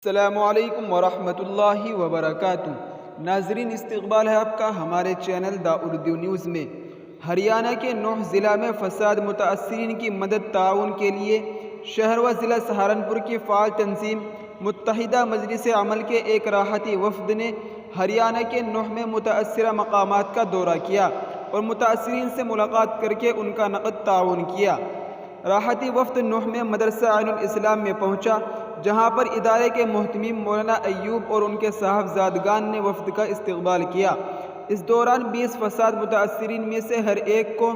السلام علیکم ورحمۃ اللہ وبرکاتہ۔ ناظرین، استقبال ہے آپ کا ہمارے چینل دا اردو نیوز میں۔ ہریانہ کے 9 ضلع میں فساد متاثرین کی مدد تعاون کے لیے شہر و ضلع سہارنپور کی فعال تنظیم متحدہ مجلس عمل کے ایک راحتی وفد نے ہریانہ کے 9 میں متاثرہ مقامات کا دورہ کیا اور متاثرین سے ملاقات کر کے ان کا نقد تعاون کیا۔ راحتی وفد 9 میں مدرسہ عین الاسلام میں پہنچا، جہاں پر ادارے کے محتمم مولانا ایوب اور ان کے صاحبزادگان نے وفد کا استقبال کیا۔ اس دوران 20 فساد متاثرین میں سے ہر ایک کو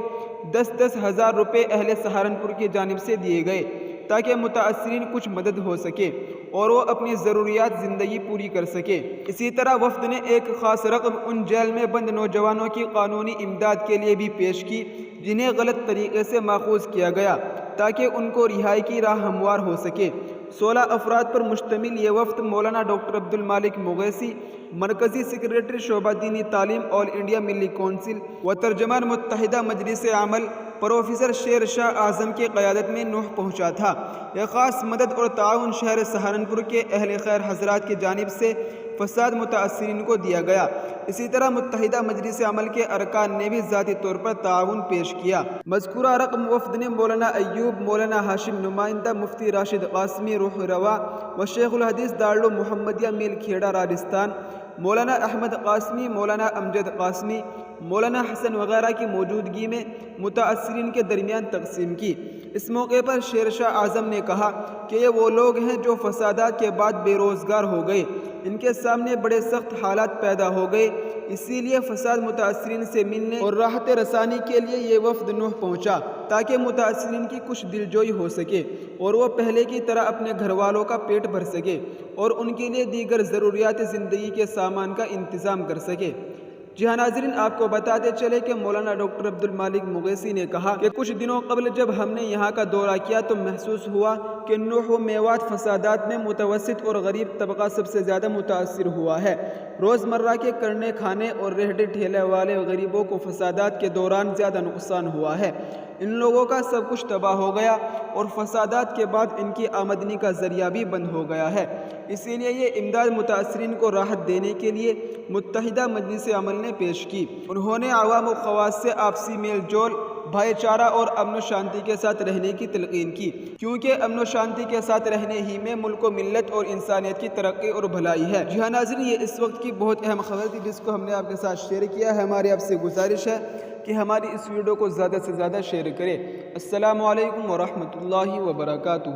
10-10 ہزار روپے اہل سہارنپور کی جانب سے دیے گئے تاکہ متاثرین کچھ مدد ہو سکے اور وہ اپنی ضروریات زندگی پوری کر سکے۔ اسی طرح وفد نے ایک خاص رقم ان جیل میں بند نوجوانوں کی قانونی امداد کے لیے بھی پیش کی جنہیں غلط طریقے سے ماخوذ کیا گیا تاکہ ان کو رہائی کی راہ ہموار ہو سکے۔ 16 افراد پر مشتمل یہ وفد مولانا ڈاکٹر عبدالمالک مغیثی، مرکزی سیکریٹری شعبہ دینی تعلیم آل انڈیا ملی کونسل و ترجمان متحدہ مجلس عمل پروفیسر شیر شاہ اعظم کی قیادت میں 9 پہنچا تھا۔ یہ خاص مدد اور تعاون شہر سہارنپور کے اہل خیر حضرات کی جانب سے فساد متاثرین کو دیا گیا۔ اسی طرح متحدہ مجلس عمل کے ارکان نے بھی ذاتی طور پر تعاون پیش کیا۔ مذکورہ رقم وفد نے مولانا ایوب، مولانا ہاشم نمائندہ، مفتی راشد قاسمی روح روا و شیخ الحدیث دارالعلوم محمدیہ میل کھیڑا راجستھان، مولانا احمد قاسمی، مولانا امجد قاسمی، مولانا حسن وغیرہ کی موجودگی میں متاثرین کے درمیان تقسیم کی۔ اس موقع پر شیر شاہ اعظم نے کہا کہ یہ وہ لوگ ہیں جو فسادات کے بعد بے روزگار ہو گئے، ان کے سامنے بڑے سخت حالات پیدا ہو گئے، اسی لیے فساد متاثرین سے ملنے اور راحت رسانی کے لیے یہ وفد 9 پہنچا تاکہ متاثرین کی کچھ دلجوئی ہو سکے اور وہ پہلے کی طرح اپنے گھر والوں کا پیٹ بھر سکے اور ان کے لیے دیگر ضروریات زندگی کے سامان کا انتظام کر سکے۔ جی ہاں ناظرین، آپ کو بتاتے چلے کہ مولانا ڈاکٹر عبدالمالک مغیثی نے کہا کہ کچھ دنوں قبل جب ہم نے یہاں کا دورہ کیا تو محسوس ہوا کہ 9 میوات فسادات میں متوسط اور غریب طبقہ سب سے زیادہ متاثر ہوا ہے۔ روزمرہ کے کرنے کھانے اور ریہڑی ٹھیلے والے غریبوں کو فسادات کے دوران زیادہ نقصان ہوا ہے۔ ان لوگوں کا سب کچھ تباہ ہو گیا اور فسادات کے بعد ان کی آمدنی کا ذریعہ بھی بند ہو گیا ہے۔ اسی لیے یہ امداد متاثرین کو راحت دینے کے لیے متحدہ مجلس عمل نے پیش کی۔ انہوں نے عوام و خواص سے آپسی میل جول، بھائی چارہ اور امن و شانتی کے ساتھ رہنے کی تلقین کی، کیونکہ امن و شانتی کے ساتھ رہنے ہی میں ملک و ملت اور انسانیت کی ترقی اور بھلائی ہے۔ جی ہاں ناظرین، یہ اس وقت کی بہت اہم خبر تھی جس کو ہم نے آپ کے ساتھ شیئر کیا ہے۔ ہماری آپ سے گزارش ہے کہ ہماری اس ویڈیو کو زیادہ سے زیادہ شیئر کریں۔ السلام علیکم ورحمۃ اللہ وبرکاتہ۔